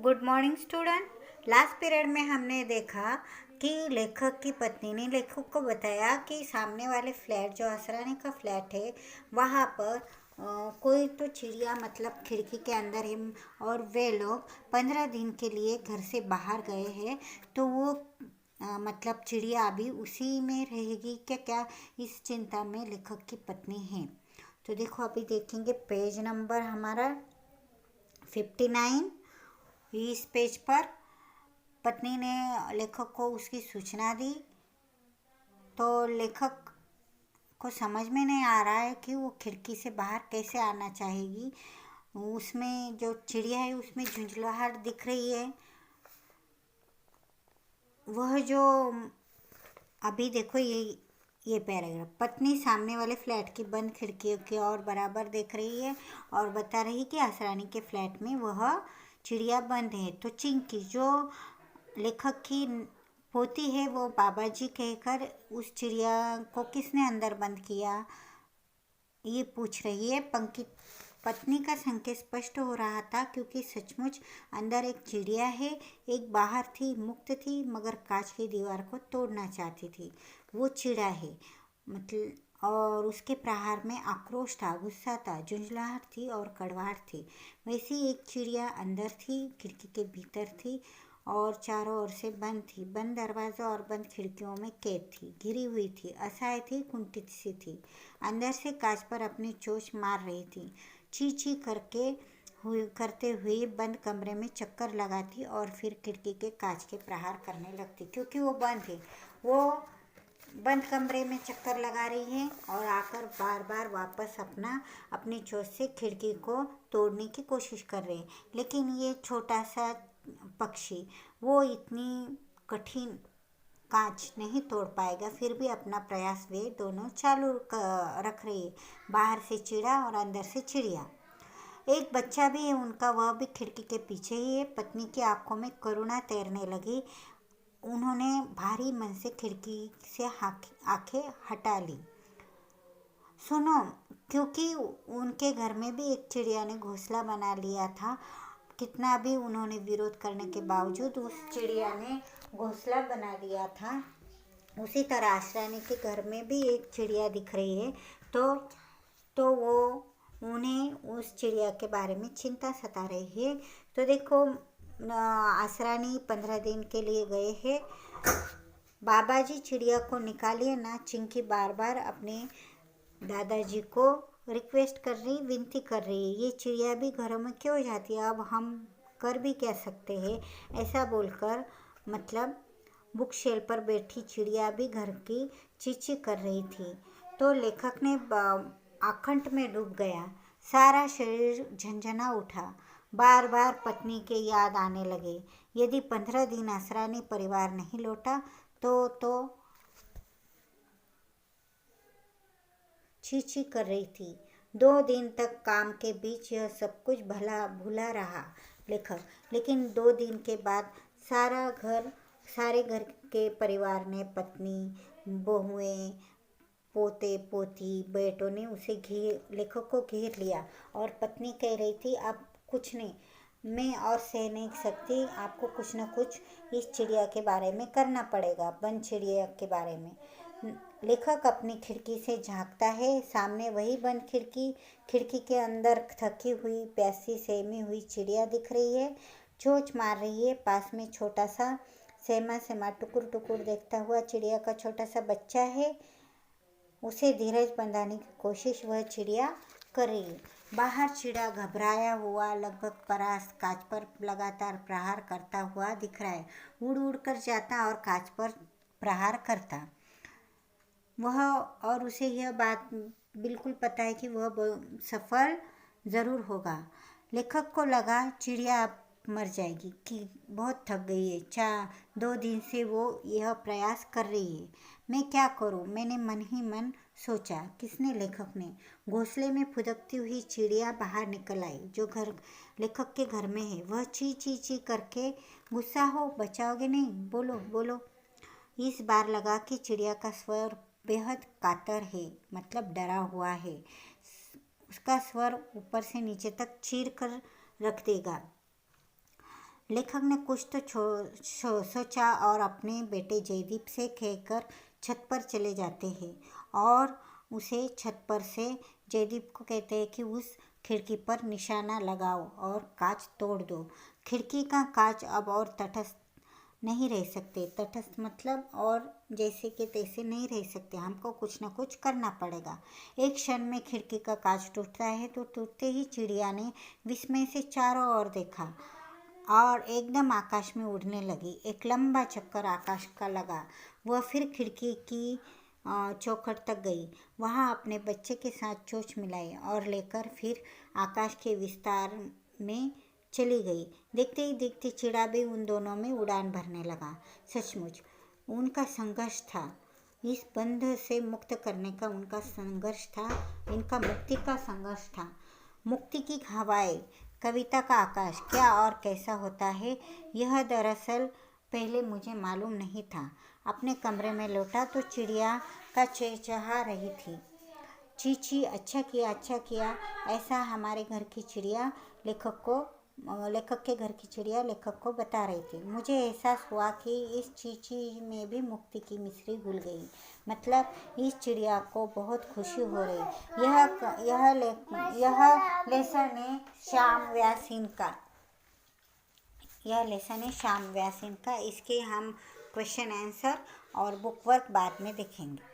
Good morning student. Last period में हमने देखा कि लेखक की पत्नी ने लेखक को बताया कि सामने वाले फ्लैट जो असरानी का फ्लैट है वहाँ पर कोई तो चिड़िया मतलब खिड़की के अंदर है और वे लोग 15 दिन के लिए घर से बाहर गए हैं। तो वो मतलब चिड़िया अभी उसी में रहेगी क्या क्या, इस चिंता में लेखक की पत्नी है। तो देखो अभी देखेंगे पेज नंबर हमारा 59। इस पेज पर पत्नी ने लेखक को उसकी सूचना दी। तो लेखक को समझ में नहीं आ रहा है कि वो खिड़की से बाहर कैसे आना चाहेगी। उसमें जो चिड़िया है उसमें झुंझलाहट दिख रही है। वह जो अभी देखो ये पैराग्राफ, पत्नी सामने वाले फ्लैट की बंद खिड़कियों की ओर बराबर देख रही है और बता रही कि असरानी के फ्लैट में वह चिड़िया बंद है। तो चिंकी जो लेखक की पोती है वो बाबा जी कहकर उस चिड़िया को किसने अंदर बंद किया ये पूछ रही है। पत्नी का संकेत स्पष्ट हो रहा था क्योंकि सचमुच अंदर एक चिड़िया है। एक बाहर थी, मुक्त थी, मगर कांच की दीवार को तोड़ना चाहती थी। वो चिड़ा है मतलब, और उसके प्रहार में आक्रोश था, गुस्सा था, झुंझलाहट थी और कड़वाहट थी। वैसी एक चिड़िया अंदर थी, खिड़की के भीतर थी और चारों ओर से बंद थी। बंद दरवाज़ों और बंद खिड़कियों में कैद थी, घिरी हुई थी, असहाय थी, कुंठित सी थी। अंदर से कांच पर अपनी चोंच मार रही थी। ची ची करते हुए बंद कमरे में चक्कर लगाती और फिर खिड़की के कांच के प्रहार करने लगती। क्योंकि वो बंद है, वो बंद कमरे में चक्कर लगा रही है और आकर बार बार वापस अपनी चोंच से खिड़की को तोड़ने की कोशिश कर रही है। लेकिन ये छोटा सा पक्षी वो इतनी कठिन कांच नहीं तोड़ पाएगा। फिर भी अपना प्रयास वे दोनों चालू रख रही है। बाहर से चिड़ा और अंदर से चिड़िया। एक बच्चा भी है उनका, वह भी खिड़की के पीछे ही है। पत्नी की आंखों में करुणा तैरने लगी। उन्होंने भारी मन से खिड़की से आंखें हटा ली। सुनो, क्योंकि उनके घर में भी एक चिड़िया ने घोंसला बना लिया था। कितना भी उन्होंने विरोध करने के बावजूद उस चिड़िया ने घोंसला बना लिया था। उसी तरह आश्रानी के घर में भी एक चिड़िया दिख रही है। तो वो उन्हें उस चिड़िया के बारे में चिंता सता रही है। तो देखो आसरानी 15 दिन के लिए गए हैं। बाबा जी चिड़िया को निकालिए ना, चिंकी बार बार अपने दादाजी को रिक्वेस्ट कर रही, विनती कर रही है। ये चिड़िया भी घरों में क्यों जाती है, अब हम कर भी क्या सकते हैं। ऐसा बोलकर मतलब बुक शेल्फ पर बैठी चिड़िया भी घर की चींची कर रही थी। तो लेखक ने आकंठ में डूब गया। सारा शरीर झंझना उठा। बार बार पत्नी के याद आने लगे। यदि 15 दिन असरानी परिवार नहीं लौटा तो छी कर रही थी। 2 दिन तक काम के बीच यह सब कुछ भूला रहा लेखक। लेकिन 2 दिन के बाद सारे घर के परिवार ने, पत्नी, बहुएं, पोते पोती, बेटों ने लेखक को घेर लिया और पत्नी कह रही थी, अब कुछ नहीं, मैं और सह नहीं सकती, आपको कुछ न कुछ इस चिड़िया के बारे में करना पड़ेगा, बंद चिड़िया के बारे में। लेखक अपनी खिड़की से झांकता है। सामने वही बंद खिड़की के अंदर थकी हुई, प्यासी, सहमी हुई चिड़िया दिख रही है। चोंच मार रही है। पास में छोटा सा सहमा टुकुर टुकुर देखता हुआ चिड़िया का छोटा सा बच्चा है। उसे धीरज बंधाने की कोशिश वह चिड़िया कर रही है। बाहर चिड़ा घबराया हुआ, लगभग परास्त, कांच पर लगातार प्रहार करता हुआ दिख रहा है। उड़ उड़ कर जाता और कांच पर प्रहार करता वह, और उसे यह बात बिल्कुल पता है कि वह सफल ज़रूर होगा। लेखक को लगा चिड़िया अब मर जाएगी, कि बहुत थक गई है। 2 दिन से वो यह प्रयास कर रही है। मैं क्या करूं, मैंने मन ही मन सोचा। किसने? लेखक ने। घोंसले में फुदकती हुई चिड़िया बाहर निकल आई, जो घर लेखक के घर में है। वह ची ची ची करके, गुस्सा हो, बचाओगे नहीं, बोलो बोलो। इस बार लगा कि चिड़िया का स्वर बेहद कातर है, मतलब डरा हुआ है। उसका स्वर ऊपर से नीचे तक चीर कर रख देगा। लेखक ने कुछ तो सोचा और अपने बेटे जयदीप से कहकर छत पर चले जाते हैं और उसे छत पर से जयदीप को कहते हैं कि उस खिड़की पर निशाना लगाओ और कांच तोड़ दो। खिड़की का कांच अब और तटस्थ नहीं रह सकते। तटस्थ मतलब और जैसे कि तैसे नहीं रह सकते, हमको कुछ ना कुछ करना पड़ेगा। एक क्षण में खिड़की का कांच टूटता है तो टूटते ही चिड़िया ने विस्मय से चारों ओर देखा और एकदम आकाश में उड़ने लगी। एक लंबा चक्कर आकाश का लगा। वह फिर खिड़की की चौखट तक गई। वहाँ अपने बच्चे के साथ चोंच मिलाई और लेकर फिर आकाश के विस्तार में चली गई। देखते ही देखते चिड़ा भी उन दोनों में उड़ान भरने लगा। सचमुच उनका संघर्ष था, इस बंध से मुक्त करने का उनका संघर्ष था, इनका मुक्ति का संघर्ष था। मुक्ति की हवाएं, कविता का आकाश क्या और कैसा होता है, यह दरअसल पहले मुझे मालूम नहीं था। अपने कमरे में लौटा तो चिड़िया का चहचहा रही थी। ची अच्छा किया, ऐसा हमारे घर की चिड़िया लेखक के घर की चिड़िया लेखक को बता रही थी। मुझे एहसास हुआ कि इस चीची में भी मुक्ति की मिश्री घुल गई। मतलब इस चिड़िया को बहुत खुशी हो रही। यह लेसन है श्याम व्यासीन का। इसके हम क्वेश्चन आंसर और बुक वर्क बाद में देखेंगे।